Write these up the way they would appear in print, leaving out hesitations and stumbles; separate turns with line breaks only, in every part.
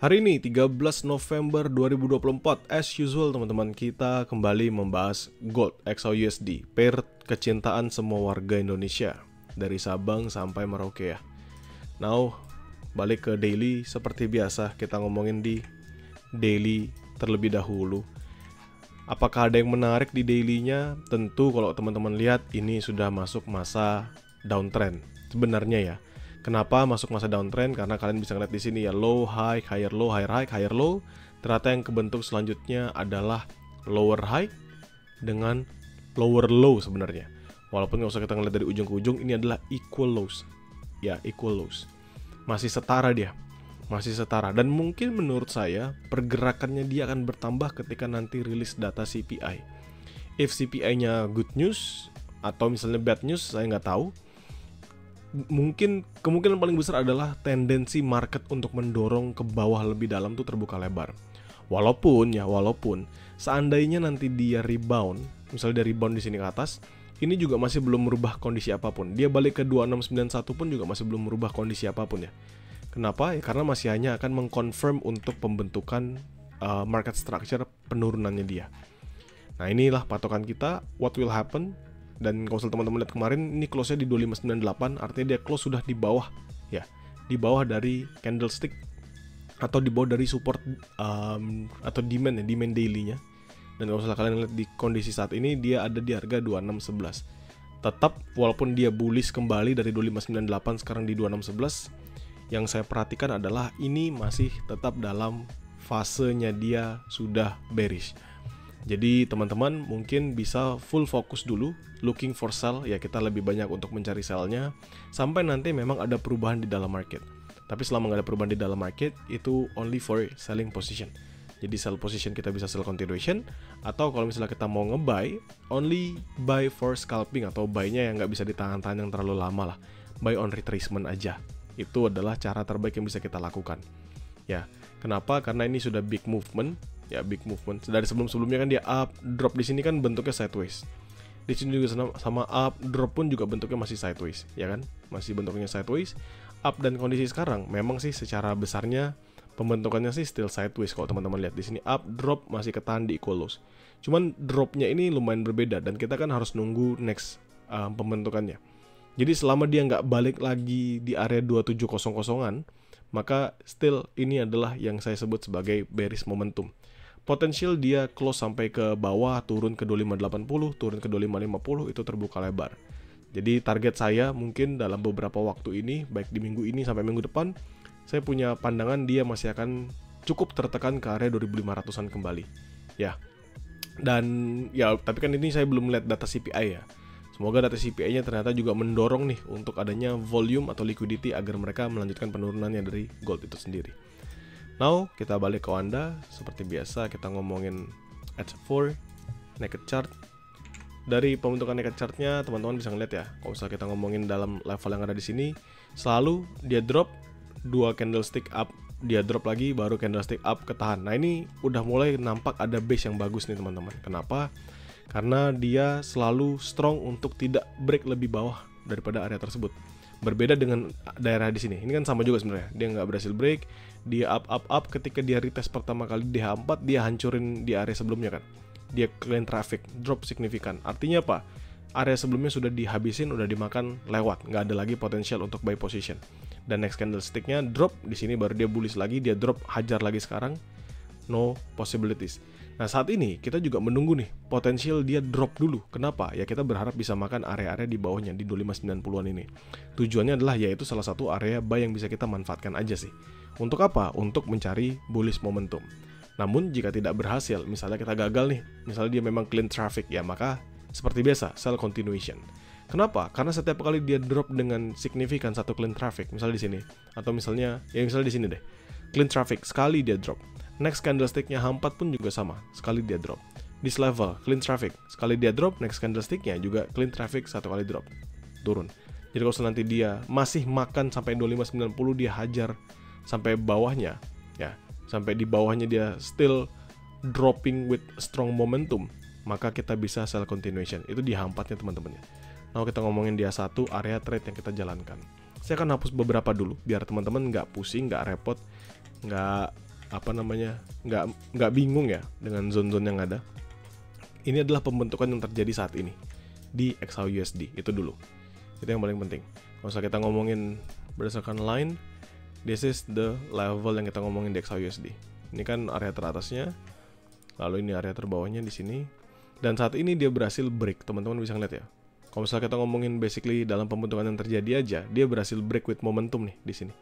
Hari ini 13 November 2024, as usual teman-teman, kita kembali membahas Gold XAUUSD, pair kecintaan semua warga Indonesia dari Sabang sampai Merauke ya. Now, balik ke daily seperti biasa, kita ngomongin di daily terlebih dahulu. Apakah ada yang menarik di dailynya? Tentu kalau teman-teman lihat ini sudah masuk masa downtrend sebenarnya ya. Kenapa masuk masa downtrend? Karena kalian bisa ngeliat di sini ya, low, high, higher low, higher high, higher low. Ternyata yang kebentuk selanjutnya adalah lower high dengan lower low sebenarnya. Walaupun nggak usah kita ngeliat dari ujung ke ujung, ini adalah equal lows. Ya, equal lows. Masih setara dia. Masih setara. Dan mungkin menurut saya, pergerakannya dia akan bertambah ketika nanti rilis data CPI. If CPI-nya good news, atau misalnya bad news, saya nggak tahu. Mungkin kemungkinan paling besar adalah tendensi market untuk mendorong ke bawah lebih dalam tuh terbuka lebar. Walaupun seandainya nanti dia rebound, misalnya dia rebound di sini ke atas, ini juga masih belum merubah kondisi apapun. Dia balik ke 2691 pun juga masih belum merubah kondisi apapun ya. Kenapa? Ya karena masih hanya akan mengconfirm untuk pembentukan market structure penurunannya dia. Nah, inilah patokan kita, what will happen. Dan kalau teman-teman lihat kemarin, ini close-nya di 2598, artinya dia close sudah di bawah ya, di bawah dari candlestick atau di bawah dari support atau demand ya, demand daily-nya. Dan kalau kalian lihat di kondisi saat ini, dia ada di harga 2611. Tetap walaupun dia bullish kembali dari 2598 sekarang di 2611, yang saya perhatikan adalah ini masih tetap dalam fasenya dia sudah bearish. Jadi teman-teman mungkin bisa full fokus dulu, looking for sell, ya kita lebih banyak untuk mencari sell-nya, sampai nanti memang ada perubahan di dalam market. Tapi selama nggak ada perubahan di dalam market, itu only for selling position. Jadi sell position kita bisa sell continuation, atau kalau misalnya kita mau nge-buy, only buy for scalping, atau buy-nya yang nggak bisa ditahan-tahan yang terlalu lama lah. Buy on retracement aja. Itu adalah cara terbaik yang bisa kita lakukan. Ya, kenapa? Karena ini sudah big movement. Ya, big movement. Dari sebelum-sebelumnya kan dia up, drop, di sini kan bentuknya sideways. Di sini juga sama up, drop pun juga bentuknya masih sideways, ya kan? Masih bentuknya sideways. Up dan kondisi sekarang memang sih secara besarnya pembentukannya sih still sideways kalau teman-teman lihat di sini, up, drop masih ketahan di equal lows. Cuman dropnya ini lumayan berbeda dan kita kan harus nunggu next pembentukannya. Jadi selama dia nggak balik lagi di area 2700-an, maka still ini adalah yang saya sebut sebagai bearish momentum. Potensial dia close sampai ke bawah, turun ke 2580, turun ke 2550, itu terbuka lebar. Jadi target saya mungkin dalam beberapa waktu ini, baik di minggu ini sampai minggu depan, saya punya pandangan dia masih akan cukup tertekan ke area 2500-an kembali. Ya. Dan ya, tapi kan ini saya belum lihat data CPI ya. Semoga data CPI-nya ternyata juga mendorong nih untuk adanya volume atau liquidity agar mereka melanjutkan penurunannya dari gold itu sendiri. Now, kita balik ke Wanda. Seperti biasa, kita ngomongin H4 naked chart. Dari pembentukan naked chart-nya, teman-teman bisa ngeliat ya. Kalau misalnya kita ngomongin dalam level yang ada di sini, selalu dia drop, 2 candlestick up, dia drop lagi, baru candlestick up ketahan. Nah, ini udah mulai nampak ada base yang bagus nih teman-teman. Kenapa? Karena dia selalu strong untuk tidak break lebih bawah daripada area tersebut. Berbeda dengan daerah di sini. Ini kan sama juga sebenarnya. Dia nggak berhasil break, dia up. Ketika dia retest pertama kali di H4, dia hancurin di area sebelumnya kan. Dia clean traffic, drop signifikan. Artinya apa? Area sebelumnya sudah dihabisin, udah dimakan lewat. Nggak ada lagi potensial untuk buy position. Dan next candlestick-nya drop, di sini baru dia bullish lagi, dia drop, hajar lagi sekarang. No possibilities. Nah, saat ini kita juga menunggu nih potensial dia drop dulu. Kenapa? Ya kita berharap bisa makan area-area di bawahnya di 2590-an ini. Tujuannya adalah yaitu salah satu area buy yang bisa kita manfaatkan aja sih. Untuk apa? Untuk mencari bullish momentum. Namun jika tidak berhasil, misalnya kita gagal nih, misalnya dia memang clean traffic, ya maka seperti biasa sell continuation. Kenapa? Karena setiap kali dia drop dengan signifikan satu clean traffic, misalnya di sini, atau misalnya di sini deh, clean traffic sekali dia drop. Next candlestick-nya H4 pun juga sama, sekali dia drop. This level, clean traffic, sekali dia drop, next candlestick-nya juga clean traffic, satu kali drop, turun. Jadi kalau nanti dia masih makan sampai 2590, dia hajar sampai bawahnya, ya, sampai di bawahnya dia still dropping with strong momentum, maka kita bisa sell continuation. Itu di H4-nya teman-teman ya. Nah, kita ngomongin dia satu area trade yang kita jalankan. Saya akan hapus beberapa dulu, biar teman-teman nggak pusing, nggak repot, nggak nggak bingung ya dengan zone-zone yang ada. Ini adalah pembentukan yang terjadi saat ini di XAUUSD, itu dulu. Itu yang paling penting. Kalau misalnya kita ngomongin berdasarkan line, this is the level yang kita ngomongin di XAUUSD. Ini kan area teratasnya, lalu ini area terbawahnya di sini. Dan saat ini dia berhasil break, teman-teman bisa ngeliat ya. Kalau misalnya kita ngomongin basically dalam pembentukan yang terjadi aja, dia berhasil break with momentum nih di sini.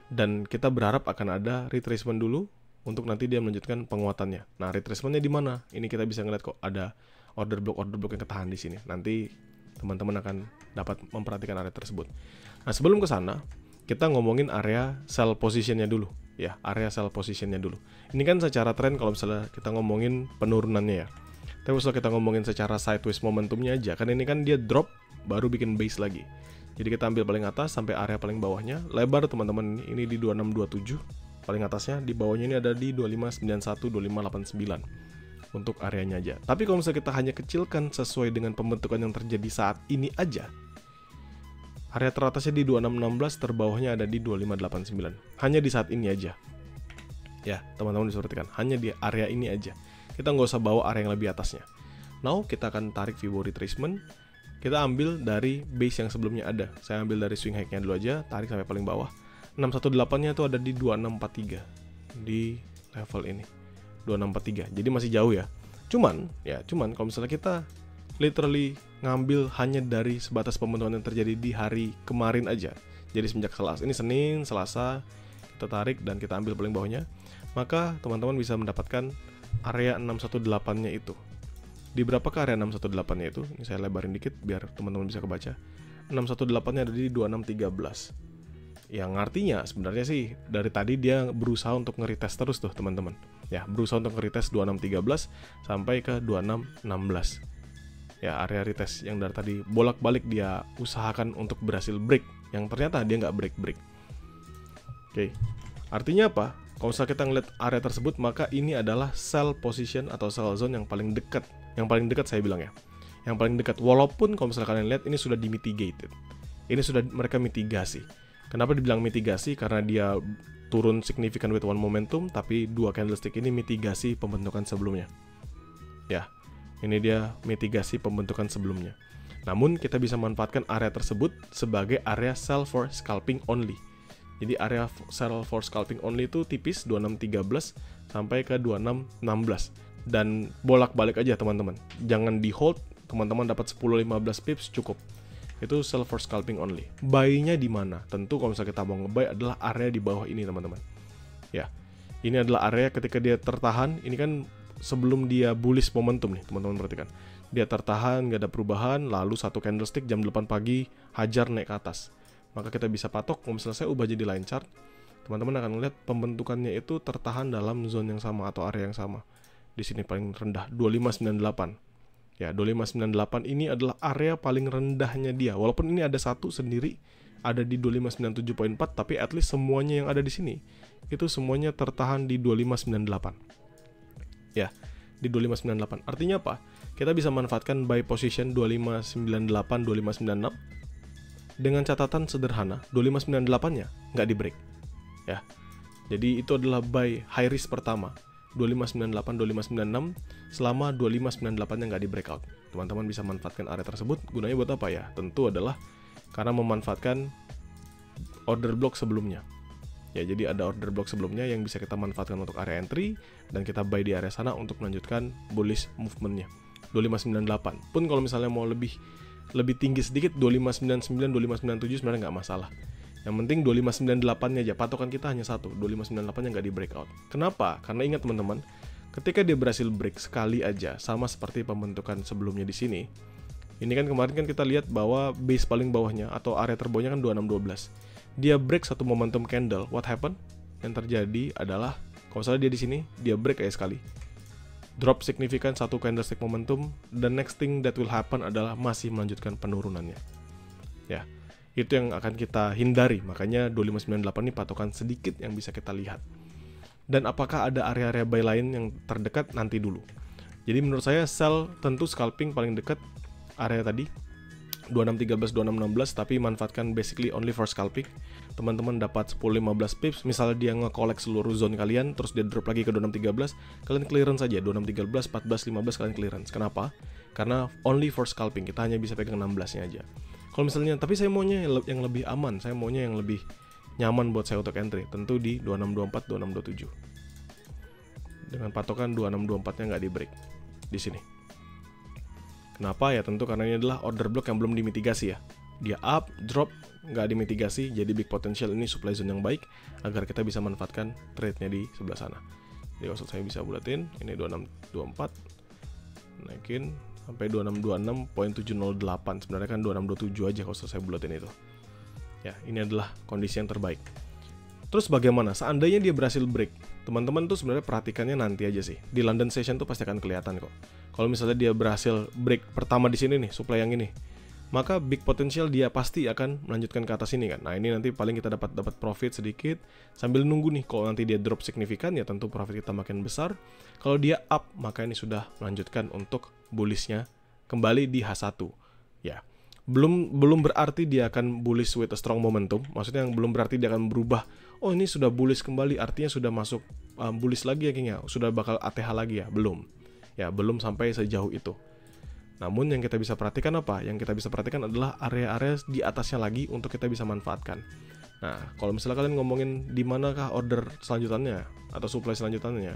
Dan kita berharap akan ada retracement dulu untuk nanti dia melanjutkan penguatannya. Nah, retracementnya di mana? Ini kita bisa ngeliat kok ada order block yang ketahan di sini. Nanti teman-teman akan dapat memperhatikan area tersebut. Nah, sebelum ke sana, kita ngomongin area sell positionnya dulu. Ya, area sell positionnya dulu. Ini kan secara tren kalau misalnya kita ngomongin penurunannya ya. Tapi kalau kita ngomongin secara sideways momentumnya aja, kan ini kan dia drop baru bikin base lagi. Jadi kita ambil paling atas sampai area paling bawahnya. Lebar teman-teman ini di 2627 paling atasnya, di bawahnya ini ada di 2591, 2589 untuk areanya aja. Tapi kalau misalnya kita hanya kecilkan sesuai dengan pembentukan yang terjadi saat ini aja, area teratasnya di 2616, terbawahnya ada di 2589. Hanya di saat ini aja. Ya, teman-teman bisa perhatikan, hanya di area ini aja. Kita nggak usah bawa area yang lebih atasnya. Now, kita akan tarik Fibo retracement. Kita ambil dari base yang sebelumnya ada. Saya ambil dari swing high-nya dulu aja, tarik sampai paling bawah. 618-nya itu ada di 2643 di level ini. 2643. Jadi masih jauh ya. Cuman kalau misalnya kita literally ngambil hanya dari sebatas pembentukan yang terjadi di hari kemarin aja. Jadi semenjak Selasa, ini Senin, Selasa, kita tarik dan kita ambil paling bawahnya. Maka teman-teman bisa mendapatkan area 618-nya itu. Di berapakah area 618-nya itu? Ini saya lebarin dikit biar teman-teman bisa kebaca. 618-nya ada di 2613. Yang artinya sebenarnya sih dari tadi dia berusaha untuk nge-retest terus tuh teman-teman. Ya, berusaha untuk nge-retest 2613 sampai ke 2616. Ya, area retest yang dari tadi bolak-balik dia usahakan untuk berhasil break. Yang ternyata dia nggak break-break. Oke, artinya apa? Kalau misalnya kita ngeliat area tersebut, maka ini adalah sell position atau sell zone yang paling dekat. Yang paling dekat saya bilang ya. Yang paling dekat. Walaupun kalau misalnya kalian lihat ini sudah dimitigated. Ini sudah mereka mitigasi. Kenapa dibilang mitigasi? Karena dia turun signifikan with one momentum, tapi dua candlestick ini mitigasi pembentukan sebelumnya. Ya, ini dia mitigasi pembentukan sebelumnya. Namun kita bisa manfaatkan area tersebut sebagai area sell for scalping only. Jadi area sell for scalping only itu tipis 2613 sampai ke 2616 dan bolak-balik aja teman-teman. Jangan di hold, teman-teman dapat 10-15 pips cukup. Itu sell for scalping only. Buy-nya di mana? Tentu kalau misalnya kita mau nge-buy adalah area di bawah ini teman-teman. Ya. Ini adalah area ketika dia tertahan, ini kan sebelum dia bullish momentum nih, teman-teman perhatikan. Dia tertahan, nggak ada perubahan, lalu satu candlestick jam 8 pagi hajar naik ke atas. Maka kita bisa patok, kalau misalnya saya ubah jadi line chart, teman-teman akan melihat pembentukannya itu tertahan dalam zone yang sama atau area yang sama. Di sini paling rendah 2598. Ya, 2598 ini adalah area paling rendahnya dia. Walaupun ini ada satu sendiri ada di 2597.4, tapi at least semuanya yang ada di sini itu semuanya tertahan di 2598. Ya, di 2598. Artinya apa? Kita bisa manfaatkan buy position 2598, 2596 dengan catatan sederhana, 2598-nya nggak di break. Ya. Jadi itu adalah buy high risk pertama. 2598, 2596 selama 2598-nya nggak di breakout. Teman-teman bisa manfaatkan area tersebut. Gunanya buat apa ya? Tentu adalah karena memanfaatkan order block sebelumnya. Ya, jadi ada order block sebelumnya yang bisa kita manfaatkan untuk area entry dan kita buy di area sana untuk melanjutkan bullish movement-nya. 2598. Pun kalau misalnya mau lebih tinggi sedikit 2599, 2597 sebenarnya nggak masalah. Yang penting 2598-nya aja, patokan kita hanya satu, 2598-nya nggak di breakout. Kenapa? Karena ingat teman-teman, ketika dia berhasil break sekali aja, sama seperti pembentukan sebelumnya di sini. Ini kan kemarin kan kita lihat bahwa base paling bawahnya atau area terbawahnya kan 2612. Dia break satu momentum candle, what happened? Yang terjadi adalah, kalau misalnya dia di sini, dia break kayak sekali. Drop signifikan satu candlestick momentum, the next thing that will happen adalah masih melanjutkan penurunannya. Ya, itu yang akan kita hindari. Makanya 2598 ini patokan sedikit yang bisa kita lihat. Dan apakah ada area-area buy lain yang terdekat? Nanti dulu. Jadi menurut saya sell tentu scalping paling dekat area tadi 2613, 2616, tapi manfaatkan basically only for scalping. Teman-teman dapat 10-15 pips, misalnya dia nge-collect seluruh zone kalian, terus dia drop lagi ke 2613, kalian clearance aja, 2613, 14, 15 kalian clearance. Kenapa? Karena only for scalping, kita hanya bisa pegang 16-nya aja. Kalau misalnya, tapi saya maunya yang lebih aman, saya maunya yang lebih nyaman buat saya untuk entry, tentu di 2624, 2627. Dengan patokan 2624-nya nggak di break di sini. Kenapa? Ya tentu karena ini adalah order block yang belum dimitigasi ya. Dia up, drop, nggak dimitigasi, jadi big potential ini supply zone yang baik agar kita bisa manfaatkan trade-nya di sebelah sana. Jadi kalau saya bisa bulatin, ini 2624, naikin sampai 2626.708. Sebenarnya kan 2627 aja kalau saya bulatin itu. Ya, ini adalah kondisi yang terbaik. Terus bagaimana? Seandainya dia berhasil break, teman-teman tuh sebenarnya perhatikannya nanti aja sih. Di London session tuh pasti akan kelihatan kok. Kalau misalnya dia berhasil break pertama di sini nih, supply yang ini, maka big potential dia pasti akan melanjutkan ke atas ini kan. Nah ini nanti paling kita dapat profit sedikit sambil nunggu nih. Kalau nanti dia drop signifikan ya tentu profit kita makin besar. Kalau dia up maka ini sudah melanjutkan untuk bullishnya kembali di H1 ya. Belum berarti dia akan bullish with a strong momentum. Maksudnya yang belum berarti dia akan berubah. Oh ini sudah bullish kembali, artinya sudah masuk bullish lagi ya kayaknya. Sudah bakal ATH lagi ya? Belum. Ya belum sampai sejauh itu. Namun yang kita bisa perhatikan apa? Yang kita bisa perhatikan adalah area-area di atasnya lagi untuk kita bisa manfaatkan. Nah kalau misalnya kalian ngomongin di manakah order selanjutannya atau supply selanjutannya,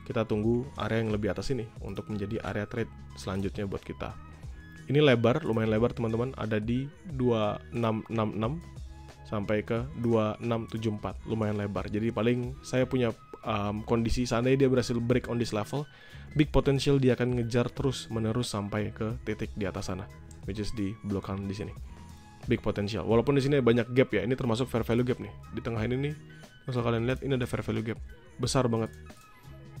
kita tunggu area yang lebih atas ini untuk menjadi area trade selanjutnya buat kita. Ini lebar, lumayan lebar teman-teman, ada di 2666 sampai ke 2674, lumayan lebar. Jadi paling saya punya kondisi seandainya dia berhasil break on this level, big potential dia akan ngejar terus menerus sampai ke titik di atas sana, which is di blokan di sini. Big potential. Walaupun di sini banyak gap ya, ini termasuk fair value gap nih. Di tengah ini nih, kalau kalian lihat ini ada fair value gap besar banget.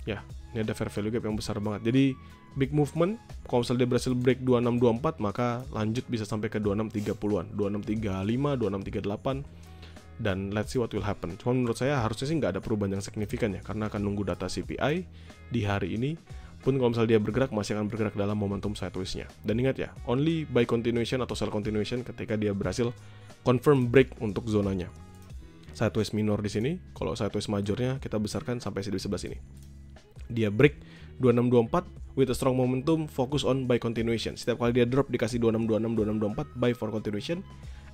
Ya, ini ada fair value gap yang besar banget. Jadi big movement, kalau misalnya dia berhasil break 2624, maka lanjut bisa sampai ke 2630-an, 2635, 2638. Dan let's see what will happen. Cuma menurut saya harusnya sih nggak ada perubahan yang signifikan ya, karena akan nunggu data CPI di hari ini. Pun kalau misalnya dia bergerak, masih akan bergerak dalam momentum sideways-nya. Dan ingat ya, only buy continuation atau sell continuation ketika dia berhasil confirm break untuk zonanya. Sideways minor di sini, kalau sideways majornya kita besarkan sampai di sebelah sini. Dia break 2624 with a strong momentum, focus on buy continuation. Setiap kali dia drop dikasih 2626, 2624, buy for continuation.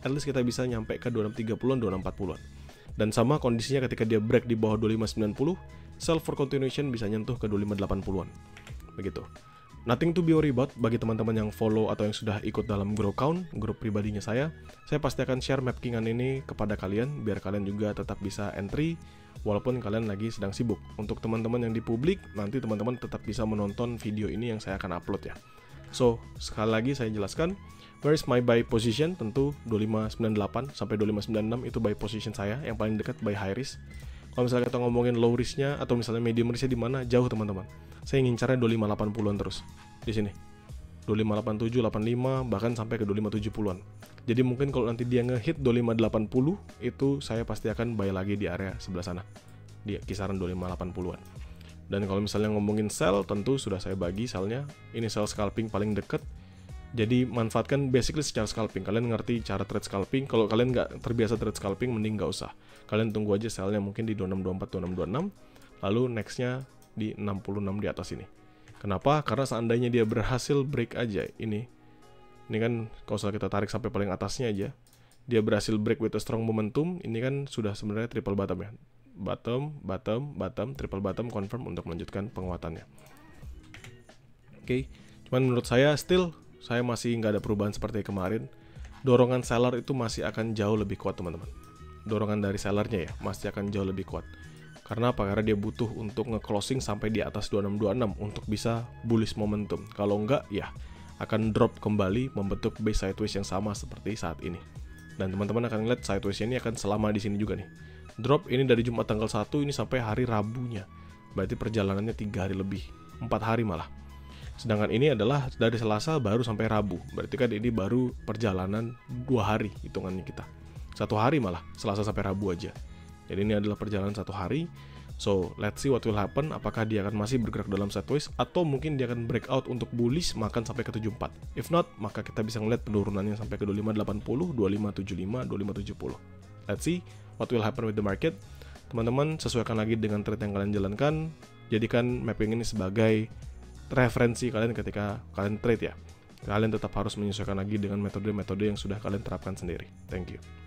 At least kita bisa nyampe ke 2630-an, 2640-an. Dan sama kondisinya ketika dia break di bawah 2590, sell for continuation bisa nyentuh ke 2580-an. Begitu. Nothing to be worry about bagi teman-teman yang follow atau yang sudah ikut dalam Grow Count, grup pribadinya saya. Saya pasti akan share mappingan ini kepada kalian biar kalian juga tetap bisa entry walaupun kalian lagi sedang sibuk. Untuk teman-teman yang di publik, nanti teman-teman tetap bisa menonton video ini yang saya akan upload ya. So, sekali lagi saya jelaskan, where is my buy position? Tentu 2598 sampai 2596 itu buy position saya, yang paling dekat buy high risk. Kalau misalnya kita ngomongin low risknya atau misalnya medium risknya di mana, jauh teman-teman. Saya ngincarnya 2580-an terus di sini. 2587, 85 bahkan sampai ke 2570-an. Jadi mungkin kalau nanti dia ngehit 2580 itu saya pasti akan buy lagi di area sebelah sana. Di kisaran 2580-an. Dan kalau misalnya ngomongin sell, tentu sudah saya bagi sellnya. Ini sell scalping paling deket. Jadi manfaatkan basically secara scalping. Kalian ngerti cara trade scalping. Kalau kalian nggak terbiasa trade scalping, mending nggak usah. Kalian tunggu aja sellnya mungkin di 2624, 2626. Lalu nextnya di 66 di atas ini. Kenapa? Karena seandainya dia berhasil break aja ini kan kalau kita tarik sampai paling atasnya aja, dia berhasil break with a strong momentum. Ini kan sudah sebenarnya triple bottom ya. Bottom, triple bottom confirm untuk melanjutkan penguatannya. Oke. Cuman menurut saya saya masih nggak ada perubahan seperti kemarin. Dorongan seller itu masih akan jauh lebih kuat teman-teman. Dorongan dari sellernya ya masih akan jauh lebih kuat. Karena apa? Karena dia butuh untuk nge-closing sampai di atas 2626 untuk bisa bullish momentum. Kalau enggak ya akan drop kembali membentuk base sideways yang sama seperti saat ini. Dan teman-teman akan lihat sideways ini akan selama di sini juga nih. Drop ini dari Jumat tanggal 1 ini sampai hari Rabunya. Berarti perjalanannya 3 hari lebih, 4 hari malah. Sedangkan ini adalah dari Selasa baru sampai Rabu. Berarti kan ini baru perjalanan 2 hari hitungannya kita. 1 hari malah, Selasa sampai Rabu aja. Jadi ini adalah perjalanan 1 hari. So, let's see what will happen. Apakah dia akan masih bergerak dalam sideways atau mungkin dia akan breakout untuk bullish makan sampai ke 74. If not, maka kita bisa ngeliat penurunannya sampai ke 2580, 2575, 2570. Let's see what will happen with the market. Teman-teman, sesuaikan lagi dengan trade yang kalian jalankan. Jadikan mapping ini sebagai referensi kalian ketika kalian trade ya. Kalian tetap harus menyesuaikan lagi dengan metode-metode yang sudah kalian terapkan sendiri. Thank you.